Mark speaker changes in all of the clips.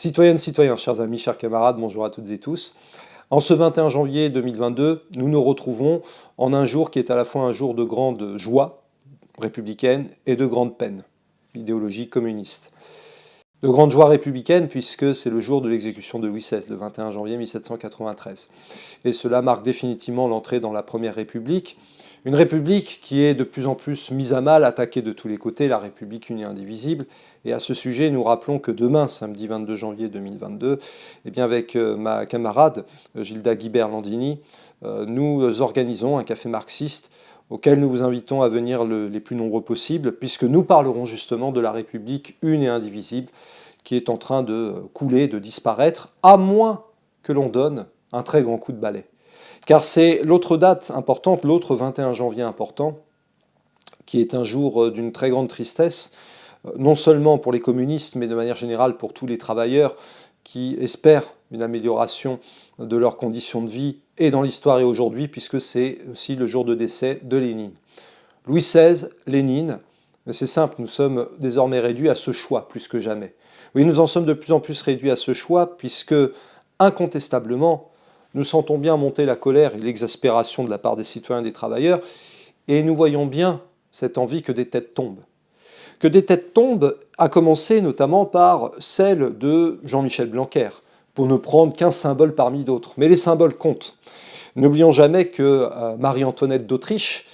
Speaker 1: Citoyennes, citoyens, chers amis, chers camarades, bonjour à toutes et tous. En ce 21 janvier 2022, nous nous retrouvons en un jour qui est à la fois un jour de grande joie républicaine et de grande peine, idéologie communiste. De grande joie républicaine puisque c'est le jour de l'exécution de Louis XVI, le 21 janvier 1793. Et cela marque définitivement l'entrée dans la Première République, une république qui est de plus en plus mise à mal, attaquée de tous les côtés, la République unie et indivisible. Et à ce sujet, nous rappelons que demain, samedi 22 janvier 2022, eh bien avec ma camarade Gilda Guibert-Landini, nous organisons un café marxiste auquel nous vous invitons à venir les plus nombreux possibles, puisque nous parlerons justement de la République une et indivisible, qui est en train de couler, de disparaître, à moins que l'on donne un très grand coup de balai. Car c'est l'autre date importante, l'autre 21 janvier important, qui est un jour d'une très grande tristesse, non seulement pour les communistes, mais de manière générale pour tous les travailleurs qui espèrent une amélioration de leurs conditions de vie, et dans l'histoire et aujourd'hui, puisque c'est aussi le jour de décès de Lénine. Louis XVI, Lénine, c'est simple, nous sommes désormais réduits à ce choix, plus que jamais. Oui, nous en sommes de plus en plus réduits à ce choix, puisque, incontestablement, nous sentons bien monter la colère et l'exaspération de la part des citoyens et des travailleurs, et nous voyons bien cette envie que des têtes tombent. Que des têtes tombent, à commencer notamment par celle de Jean-Michel Blanquer, pour ne prendre qu'un symbole parmi d'autres. Mais les symboles comptent. N'oublions jamais que Marie-Antoinette d'Autriche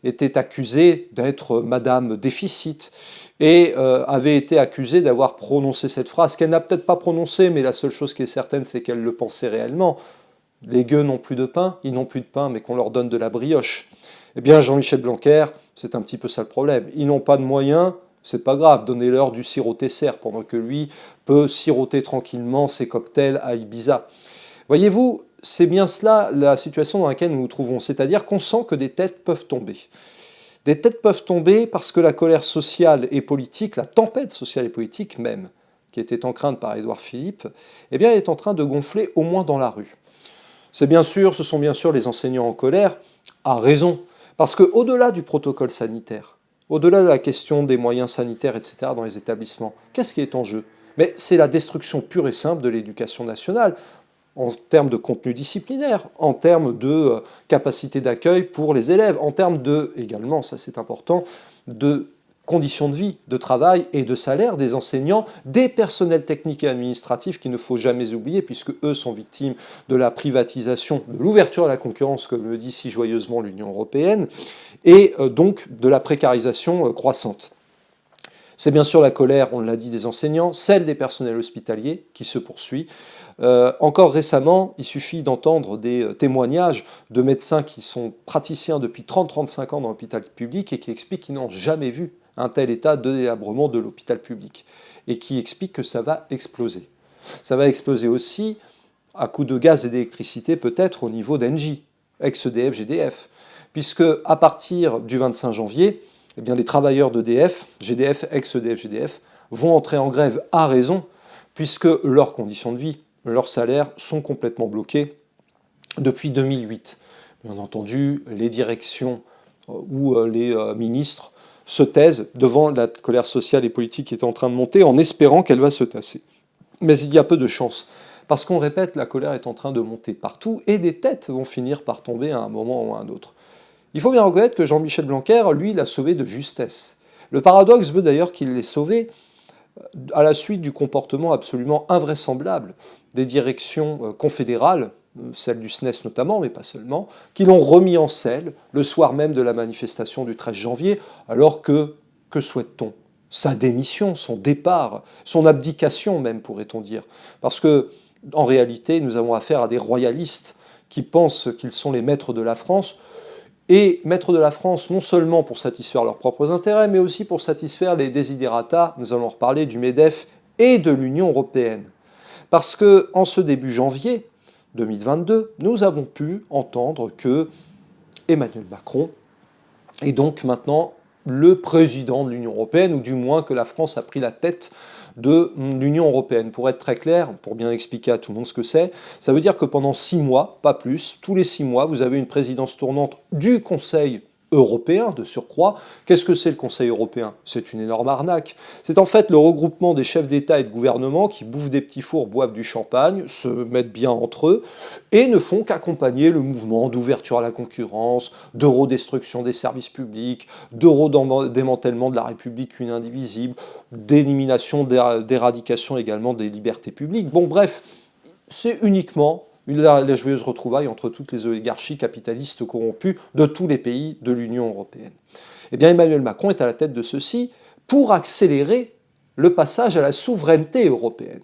Speaker 1: était accusée d'être Madame Déficit et avait été accusée d'avoir prononcé cette phrase qu'elle n'a peut-être pas prononcée, mais la seule chose qui est certaine, c'est qu'elle le pensait réellement. Les gueux n'ont plus de pain, ils n'ont plus de pain, mais qu'on leur donne de la brioche. Eh bien, Jean-Michel Blanquer, c'est un petit peu ça le problème. Ils n'ont pas de moyens, c'est pas grave, donnez-leur du sirop Tesser, pendant que lui peut siroter tranquillement ses cocktails à Ibiza. Voyez-vous, c'est bien cela la situation dans laquelle nous nous trouvons, c'est-à-dire qu'on sent que des têtes peuvent tomber. Des têtes peuvent tomber parce que la colère sociale et politique, la tempête sociale et politique même, qui était en crainte par Édouard Philippe, eh bien, est en train de gonfler au moins dans la rue. Ce sont bien sûr les enseignants en colère, à raison, parce qu'au-delà du protocole sanitaire, au-delà de la question des moyens sanitaires, etc., dans les établissements, qu'est-ce qui est en jeu? Mais c'est la destruction pure et simple de l'éducation nationale, en termes de contenu disciplinaire, en termes de capacité d'accueil pour les élèves, en termes de, également, ça c'est important, de conditions de vie, de travail et de salaire des enseignants, des personnels techniques et administratifs qu'il ne faut jamais oublier, puisque eux sont victimes de la privatisation, de l'ouverture à la concurrence, comme le dit si joyeusement l'Union européenne, et donc de la précarisation croissante. C'est bien sûr la colère, on l'a dit, des enseignants, celle des personnels hospitaliers qui se poursuit. Encore récemment, il suffit d'entendre des témoignages de médecins qui sont praticiens depuis 30-35 ans dans l'hôpital public et qui expliquent qu'ils n'ont jamais vu un tel état de délabrement de l'hôpital public et qui expliquent que ça va exploser. Ça va exploser aussi à coup de gaz et d'électricité peut-être au niveau d'Engie, ex-EDF, GDF, puisque à partir du 25 janvier, eh bien, les travailleurs d'EDF, GDF, ex-EDF, GDF, vont entrer en grève à raison, puisque leurs conditions de vie, leurs salaires sont complètement bloqués depuis 2008. Bien entendu, les directions ou les ministres se taisent devant la colère sociale et politique qui est en train de monter en espérant qu'elle va se tasser. Mais il y a peu de chance, parce qu'on répète, la colère est en train de monter partout et des têtes vont finir par tomber à un moment ou à un autre. Il faut bien reconnaître que Jean-Michel Blanquer, lui, l'a sauvé de justesse. Le paradoxe veut d'ailleurs qu'il l'ait sauvé à la suite du comportement absolument invraisemblable des directions confédérales, celles du SNES notamment, mais pas seulement, qui l'ont remis en selle le soir même de la manifestation du 13 janvier, alors que souhaite-t-on? Sa démission, son départ, son abdication même, pourrait-on dire. Parce que, en réalité, nous avons affaire à des royalistes qui pensent qu'ils sont les maîtres de la France, et maîtres de la France non seulement pour satisfaire leurs propres intérêts, mais aussi pour satisfaire les desiderata, nous allons reparler du MEDEF et de l'Union européenne. Parce qu'en ce début janvier 2022, nous avons pu entendre que Emmanuel Macron est donc maintenant le président de l'Union européenne, ou du moins que la France a pris la tête de l'Union européenne. Pour être très clair, pour bien expliquer à tout le monde ce que c'est, ça veut dire que pendant 6 mois, pas plus, tous les 6 mois, vous avez une présidence tournante du Conseil européen de surcroît. Qu'est-ce que c'est le Conseil européen? C'est une énorme arnaque. C'est en fait le regroupement des chefs d'État et de gouvernement qui bouffent des petits fours, boivent du champagne, se mettent bien entre eux et ne font qu'accompagner le mouvement d'ouverture à la concurrence, d'eurodestruction des services publics, d'eurodémantèlement de la République une indivisible, d'élimination, d'éradication également des libertés publiques. Bon bref, c'est uniquement la joyeuse retrouvaille entre toutes les oligarchies capitalistes corrompues de tous les pays de l'Union européenne. Eh bien, Emmanuel Macron est à la tête de ceci pour accélérer le passage à la souveraineté européenne.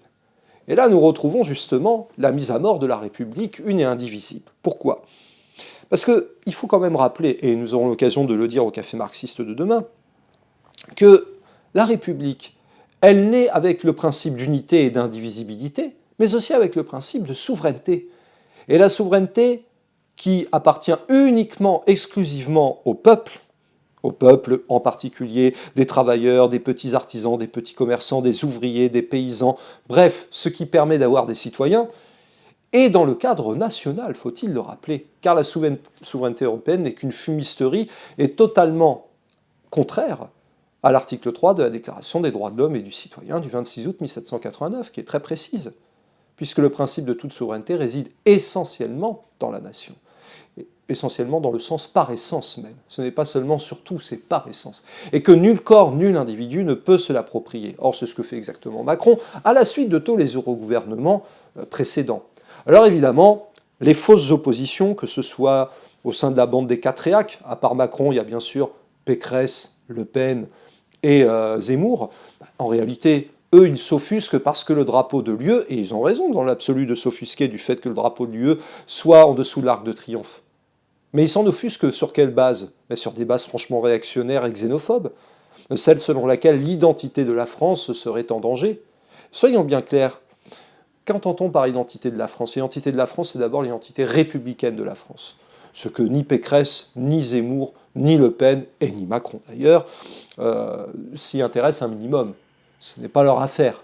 Speaker 1: Et là, nous retrouvons justement la mise à mort de la République une et indivisible. Pourquoi? Parce qu'il faut quand même rappeler, et nous aurons l'occasion de le dire au Café marxiste de demain, que la République, elle naît avec le principe d'unité et d'indivisibilité, mais aussi avec le principe de souveraineté. Et la souveraineté qui appartient uniquement, exclusivement au peuple en particulier des travailleurs, des petits artisans, des petits commerçants, des ouvriers, des paysans, bref, ce qui permet d'avoir des citoyens, et dans le cadre national, faut-il le rappeler, car la souveraineté européenne n'est qu'une fumisterie et totalement contraire à l'article 3 de la Déclaration des droits de l'homme et du citoyen du 26 août 1789, qui est très précise, puisque le principe de toute souveraineté réside essentiellement dans la nation. Essentiellement dans le sens par essence même. Ce n'est pas seulement surtout, c'est par essence. Et que nul corps, nul individu ne peut se l'approprier. Or, c'est ce que fait exactement Macron, à la suite de tous les eurogouvernements précédents. Alors évidemment, les fausses oppositions, que ce soit au sein de la bande des quatre réacs, à part Macron, il y a bien sûr Pécresse, Le Pen et Zemmour, en réalité, eux, ils s'offusquent parce que le drapeau de l'UE, et ils ont raison dans l'absolu de s'offusquer du fait que le drapeau de l'UE soit en dessous de l'Arc de Triomphe. Mais ils s'en offusquent sur quelle base? Mais sur des bases franchement réactionnaires et xénophobes, celle selon laquelle l'identité de la France serait en danger. Soyons bien clairs, qu'entend-on par identité de la France? L'identité de la France, c'est d'abord l'identité républicaine de la France. Ce que ni Pécresse, ni Zemmour, ni Le Pen, et ni Macron d'ailleurs, s'y intéressent un minimum. Ce n'est pas leur affaire.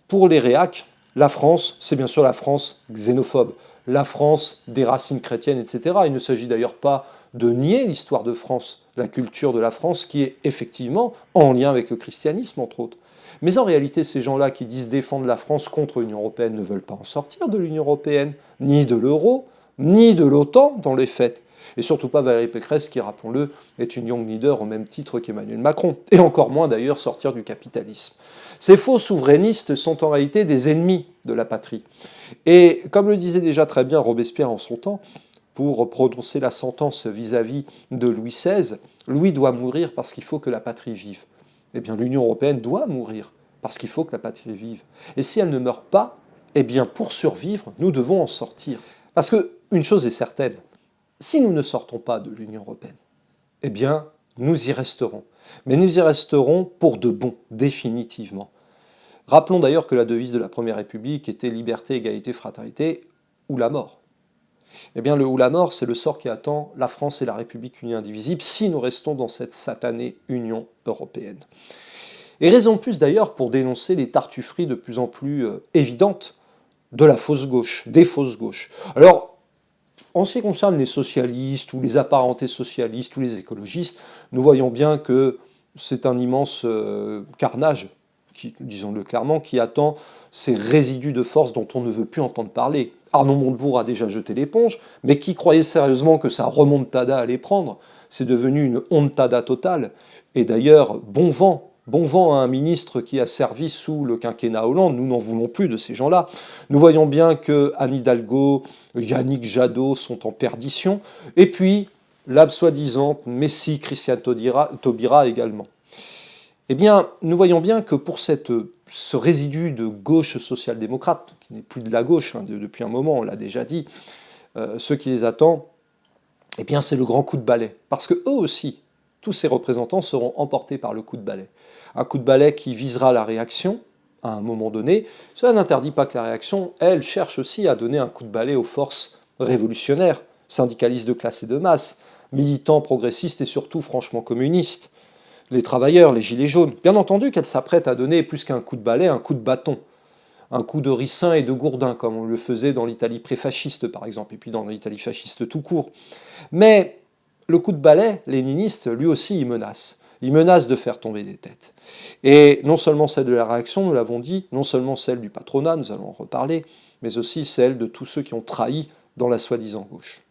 Speaker 1: Pour les réacs, la France, c'est bien sûr la France xénophobe, la France des racines chrétiennes, etc. Il ne s'agit d'ailleurs pas de nier l'histoire de France, la culture de la France, qui est effectivement en lien avec le christianisme, entre autres. Mais en réalité, ces gens-là qui disent défendre la France contre l'Union européenne ne veulent pas en sortir de l'Union européenne, ni de l'euro, ni de l'OTAN dans les faits. Et surtout pas Valérie Pécresse, qui, rappelons-le, est une young leader au même titre qu'Emmanuel Macron. Et encore moins d'ailleurs sortir du capitalisme. Ces faux souverainistes sont en réalité des ennemis de la patrie. Et comme le disait déjà très bien Robespierre en son temps, pour prononcer la sentence vis-à-vis de Louis XVI, Louis doit mourir parce qu'il faut que la patrie vive. Eh bien l'Union européenne doit mourir parce qu'il faut que la patrie vive. Et si elle ne meurt pas, eh bien pour survivre, nous devons en sortir. Parce qu'une chose est certaine, si nous ne sortons pas de l'Union européenne, eh bien nous y resterons. Mais nous y resterons pour de bon, définitivement. Rappelons d'ailleurs que la devise de la Première République était liberté, égalité, fraternité, ou la mort. Eh bien, le ou la mort, c'est le sort qui attend la France et la République unie indivisible si nous restons dans cette satanée Union européenne. Et raison de plus d'ailleurs pour dénoncer les tartufferies de plus en plus évidentes de la fausse gauche, des fausses gauches. Alors, en ce qui concerne les socialistes ou les apparentés socialistes ou les écologistes, nous voyons bien que c'est un immense carnage, disons-le clairement, qui attend ces résidus de force dont on ne veut plus entendre parler. Arnaud Montebourg a déjà jeté l'éponge, mais qui croyait sérieusement que sa remontada allait prendre? C'est devenu une hontada totale. Et d'ailleurs, bon vent à un ministre qui a servi sous le quinquennat Hollande, nous n'en voulons plus de ces gens-là. Nous voyons bien que Anne Hidalgo, Yannick Jadot sont en perdition, et puis la soi-disant Messie Christiane Taubira également. Eh bien, nous voyons bien que pour ce résidu de gauche social-démocrate, qui n'est plus de la gauche depuis un moment, on l'a déjà dit, ce qui les attend, eh bien c'est le grand coup de balai. Parce que eux aussi, tous ces représentants seront emportés par le coup de balai. Un coup de balai qui visera la réaction à un moment donné. Cela n'interdit pas que la réaction, elle, cherche aussi à donner un coup de balai aux forces révolutionnaires, syndicalistes de classe et de masse, militants, progressistes et surtout franchement communistes. Les travailleurs, les gilets jaunes. Bien entendu qu'elle s'apprête à donner plus qu'un coup de balai, un coup de bâton. Un coup de ricin et de gourdin, comme on le faisait dans l'Italie pré-fasciste par exemple, et puis dans l'Italie fasciste tout court. Mais le coup de balai léniniste, lui aussi, il menace. Il menace de faire tomber des têtes. Et non seulement celle de la réaction, nous l'avons dit, non seulement celle du patronat, nous allons en reparler, mais aussi celle de tous ceux qui ont trahi dans la soi-disant gauche.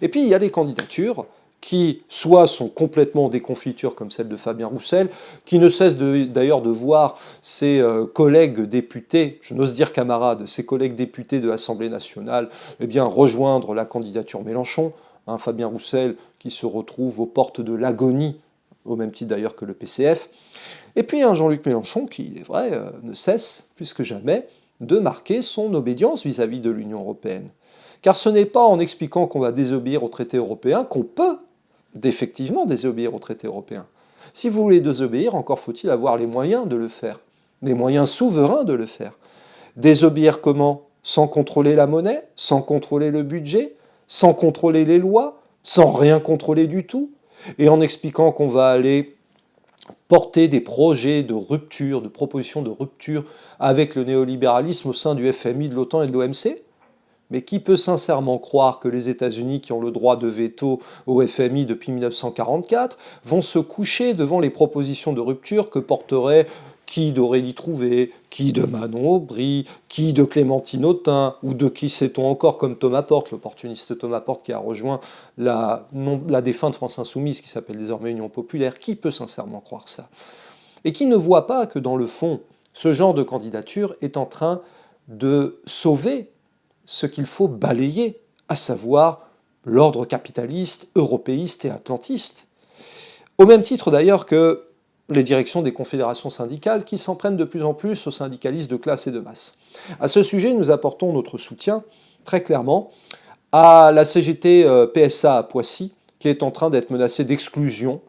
Speaker 1: Et puis il y a les candidatures qui soit sont complètement en déconfiture, comme celle de Fabien Roussel, qui ne cesse d'ailleurs de voir ses collègues députés, je n'ose dire camarades, ses collègues députés de l'Assemblée nationale, eh bien, rejoindre la candidature Mélenchon. Fabien Roussel qui se retrouve aux portes de l'agonie, au même titre d'ailleurs que le PCF. Et puis un Jean-Luc Mélenchon qui, il est vrai, ne cesse, plus que jamais, de marquer son obédience vis-à-vis de l'Union européenne. Car ce n'est pas en expliquant qu'on va désobéir au traité européen qu'on peut effectivement désobéir au traité européen. Si vous voulez désobéir, encore faut-il avoir les moyens de le faire, les moyens souverains de le faire. Désobéir comment? Sans contrôler la monnaie, sans contrôler le budget, sans contrôler les lois, sans rien contrôler du tout, et en expliquant qu'on va aller porter des projets de rupture, de propositions de rupture avec le néolibéralisme au sein du FMI, de l'OTAN et de l'OMC. Mais qui peut sincèrement croire que les États-Unis, qui ont le droit de veto au FMI depuis 1944, vont se coucher devant les propositions de rupture que porterait qui d'Aurélie Trouvé, qui de Manon Aubry, qui de Clémentine Autain, ou de qui sait-on encore comme Thomas Porte, l'opportuniste Thomas Porte qui a rejoint la défunte France Insoumise, qui s'appelle désormais Union Populaire. Qui peut sincèrement croire ça? Et qui ne voit pas que dans le fond, ce genre de candidature est en train de sauver ce qu'il faut balayer, à savoir l'ordre capitaliste, européiste et atlantiste. Au même titre d'ailleurs que les directions des confédérations syndicales qui s'en prennent de plus en plus aux syndicalistes de classe et de masse. À ce sujet, nous apportons notre soutien, très clairement, à la CGT PSA à Poissy, qui est en train d'être menacée d'exclusion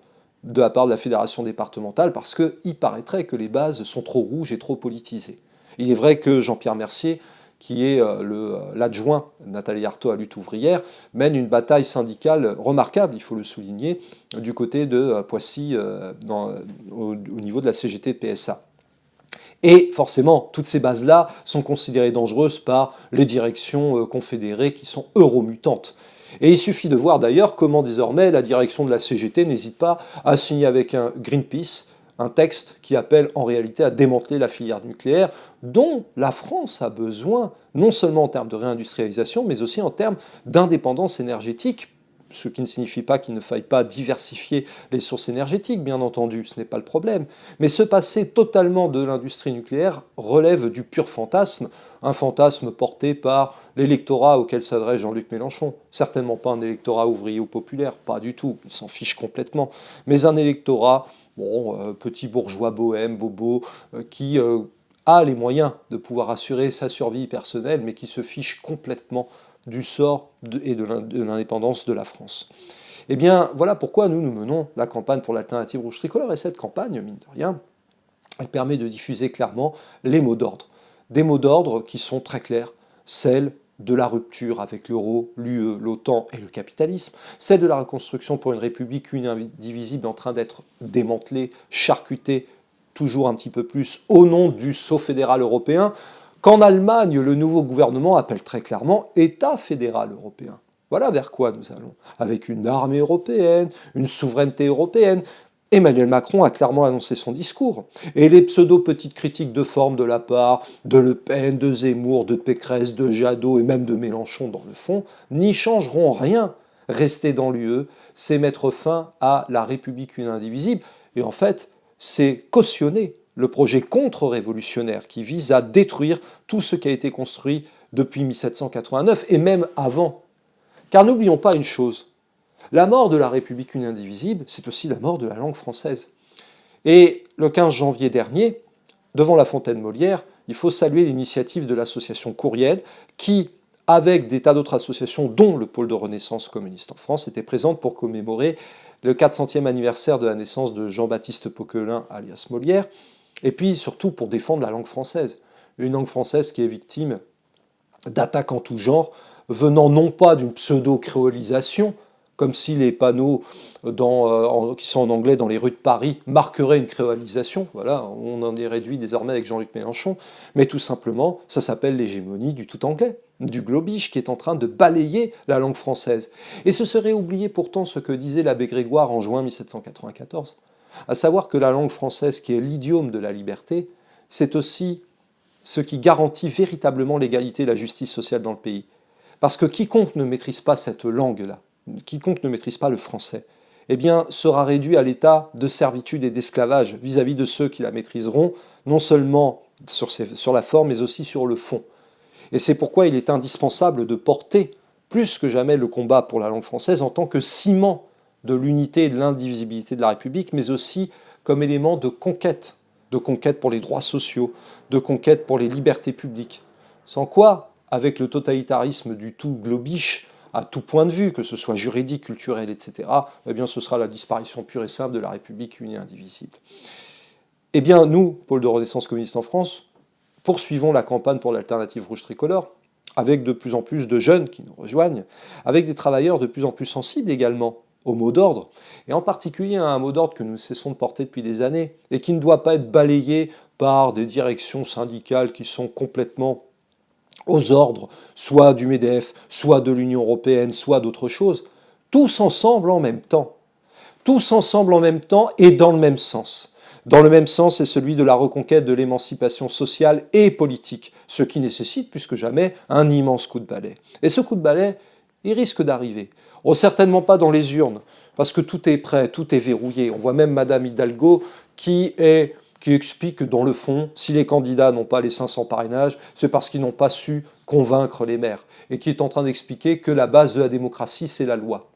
Speaker 1: de la part de la fédération départementale, parce qu'il paraîtrait que les bases sont trop rouges et trop politisées. Il est vrai que Jean-Pierre Mercier, qui est l'adjoint Nathalie Arthaud à Lutte ouvrière, mène une bataille syndicale remarquable, il faut le souligner, du côté de Poissy, au niveau de la CGT PSA. Et forcément, toutes ces bases-là sont considérées dangereuses par les directions confédérées qui sont euromutantes. Et il suffit de voir d'ailleurs comment désormais la direction de la CGT n'hésite pas à signer avec un Greenpeace un texte qui appelle en réalité à démanteler la filière nucléaire dont la France a besoin, non seulement en termes de réindustrialisation, mais aussi en termes d'indépendance énergétique, ce qui ne signifie pas qu'il ne faille pas diversifier les sources énergétiques, bien entendu, ce n'est pas le problème. Mais se passer totalement de l'industrie nucléaire relève du pur fantasme, un fantasme porté par l'électorat auquel s'adresse Jean-Luc Mélenchon. Certainement pas un électorat ouvrier ou populaire, pas du tout, il s'en fiche complètement, mais un électorat petit bourgeois bohème, bobo, qui a les moyens de pouvoir assurer sa survie personnelle, mais qui se fiche complètement du sort et de l'indépendance de la France. Eh bien, voilà pourquoi nous menons la campagne pour l'alternative rouge tricolore, et cette campagne, mine de rien, elle permet de diffuser clairement les mots d'ordre. Des mots d'ordre qui sont très clairs, celle de la rupture avec l'euro, l'UE, l'OTAN et le capitalisme, celle de la reconstruction pour une république une indivisible en train d'être démantelée, charcutée, toujours un petit peu plus, au nom du sceau fédéral européen, qu'en Allemagne, le nouveau gouvernement appelle très clairement État fédéral européen. Voilà vers quoi nous allons, avec une armée européenne, une souveraineté européenne. Emmanuel Macron a clairement annoncé son discours. Et les pseudo-petites critiques de forme de la part de Le Pen, de Zemmour, de Pécresse, de Jadot et même de Mélenchon dans le fond, n'y changeront rien. Rester dans l'UE, c'est mettre fin à la République une indivisible. Et en fait, c'est cautionner le projet contre-révolutionnaire qui vise à détruire tout ce qui a été construit depuis 1789 et même avant. Car n'oublions pas une chose, la mort de la République une indivisible, c'est aussi la mort de la langue française. Et le 15 janvier dernier, devant la Fontaine Molière, il faut saluer l'initiative de l'association Courriel qui, avec des tas d'autres associations, dont le pôle de Renaissance communiste en France, était présente pour commémorer le 400e anniversaire de la naissance de Jean-Baptiste Poquelin, alias Molière, et puis surtout pour défendre la langue française. Une langue française qui est victime d'attaques en tout genre, venant non pas d'une pseudo-créolisation, comme si les panneaux qui sont en anglais dans les rues de Paris marqueraient une créolisation, voilà, on en est réduit désormais avec Jean-Luc Mélenchon, mais tout simplement, ça s'appelle l'hégémonie du tout anglais. du globish qui est en train de balayer la langue française. Et ce serait oublier pourtant ce que disait l'abbé Grégoire en juin 1794, à savoir que la langue française, qui est l'idiome de la liberté, c'est aussi ce qui garantit véritablement l'égalité et la justice sociale dans le pays. Parce que quiconque ne maîtrise pas cette langue-là, quiconque ne maîtrise pas le français, eh bien, sera réduit à l'état de servitude et d'esclavage vis-à-vis de ceux qui la maîtriseront, non seulement sur la forme, mais aussi sur le fond. Et c'est pourquoi il est indispensable de porter plus que jamais le combat pour la langue française en tant que ciment de l'unité et de l'indivisibilité de la République, mais aussi comme élément de conquête pour les droits sociaux, de conquête pour les libertés publiques. Sans quoi, avec le totalitarisme du tout globish, à tout point de vue, que ce soit juridique, culturel, etc., eh bien, ce sera la disparition pure et simple de la République unie et indivisible. Eh bien, nous, pôle de Renaissance communiste en France, poursuivons la campagne pour l'alternative rouge tricolore, avec de plus en plus de jeunes qui nous rejoignent, avec des travailleurs de plus en plus sensibles également au mot d'ordre, et en particulier à un mot d'ordre que nous cessons de porter depuis des années, et qui ne doit pas être balayé par des directions syndicales qui sont complètement aux ordres, soit du MEDEF, soit de l'Union européenne, soit d'autres choses, tous ensemble en même temps. Tous ensemble en même temps et dans le même sens. Dans le même sens, c'est celui de la reconquête de l'émancipation sociale et politique, ce qui nécessite plus que jamais un immense coup de balai. Et ce coup de balai, il risque d'arriver. Oh, certainement pas dans les urnes, parce que tout est prêt, tout est verrouillé. On voit même Madame Hidalgo qui explique que dans le fond, si les candidats n'ont pas les 500 parrainages, c'est parce qu'ils n'ont pas su convaincre les maires, et qui est en train d'expliquer que la base de la démocratie, c'est la loi.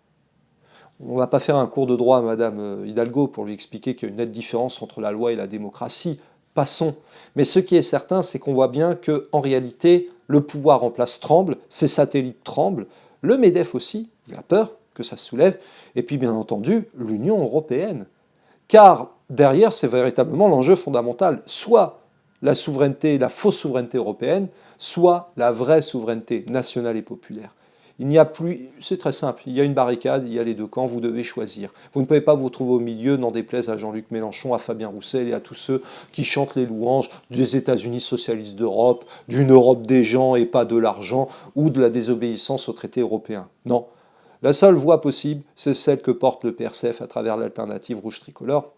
Speaker 1: On ne va pas faire un cours de droit à Madame Hidalgo pour lui expliquer qu'il y a une nette différence entre la loi et la démocratie. Passons. Mais ce qui est certain, c'est qu'on voit bien qu'en réalité, le pouvoir en place tremble, ses satellites tremblent, le MEDEF aussi, il a peur que ça se soulève, et puis bien entendu, l'Union européenne. Car derrière, c'est véritablement l'enjeu fondamental. Soit la souveraineté, la fausse souveraineté européenne, soit la vraie souveraineté nationale et populaire. Il n'y a plus, c'est très simple, il y a une barricade, il y a les deux camps, vous devez choisir. Vous ne pouvez pas vous trouver au milieu, n'en déplaise à Jean-Luc Mélenchon, à Fabien Roussel et à tous ceux qui chantent les louanges des États-Unis socialistes d'Europe, d'une Europe des gens et pas de l'argent, ou de la désobéissance aux traités européens. Non. La seule voie possible, c'est celle que porte le PRCF à travers l'alternative rouge tricolore.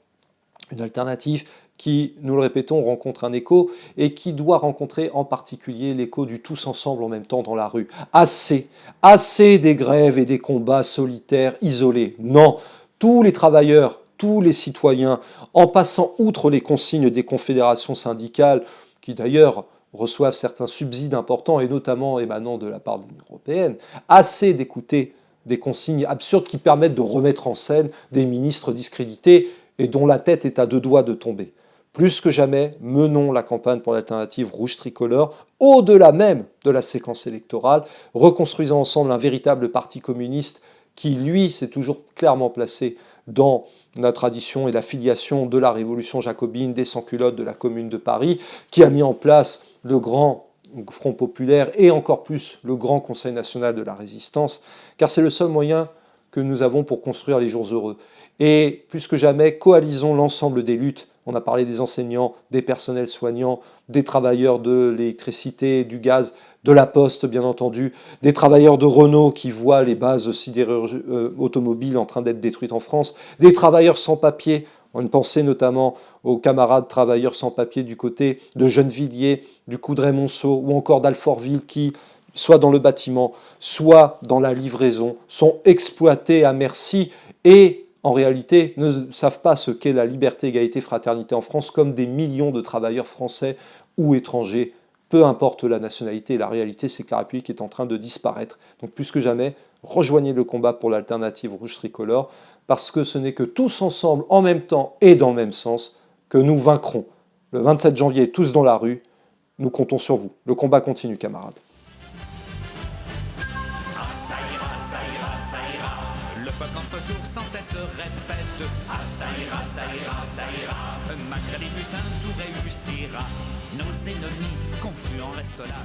Speaker 1: Une alternative qui, nous le répétons, rencontre un écho et qui doit rencontrer en particulier l'écho du tous ensemble en même temps dans la rue. Assez des grèves et des combats solitaires, isolés. Non, tous les travailleurs, tous les citoyens, en passant outre les consignes des confédérations syndicales, qui d'ailleurs reçoivent certains subsides importants et notamment émanant de la part de l'Union européenne, assez d'écouter des consignes absurdes qui permettent de remettre en scène des ministres discrédités et dont la tête est à deux doigts de tomber. Plus que jamais, menons la campagne pour l'alternative rouge tricolore, au-delà même de la séquence électorale, reconstruisons ensemble un véritable parti communiste qui, lui, s'est toujours clairement placé dans la tradition et la filiation de la révolution jacobine, des sans-culottes de la Commune de Paris, qui a mis en place le grand Front populaire et encore plus le grand Conseil national de la résistance, car c'est le seul moyen que nous avons pour construire les jours heureux. Et plus que jamais, coalisons l'ensemble des luttes. On a parlé des enseignants, des personnels soignants, des travailleurs de l'électricité, du gaz, de la poste bien entendu, des travailleurs de Renault qui voient les bases automobiles en train d'être détruites en France, des travailleurs sans papier. On pensait notamment aux camarades travailleurs sans papier du côté de Gennevilliers, du Coudray-Monceau ou encore d'Alfortville qui, soit dans le bâtiment, soit dans la livraison, sont exploités à merci et en réalité ne savent pas ce qu'est la liberté, égalité, fraternité en France, comme des millions de travailleurs français ou étrangers, peu importe la nationalité. La réalité, c'est que la République est en train de disparaître. Donc plus que jamais, rejoignez le combat pour l'alternative rouge tricolore, parce que ce n'est que tous ensemble, en même temps et dans le même sens, que nous vaincrons. Le 27 janvier, tous dans la rue, nous comptons sur vous. Le combat continue, camarades.
Speaker 2: Le peuple en ce jour sans cesse répète ah ça ira, ça ira, ça ira. Malgré les butins tout réussira. Nos ennemis confus en restent là.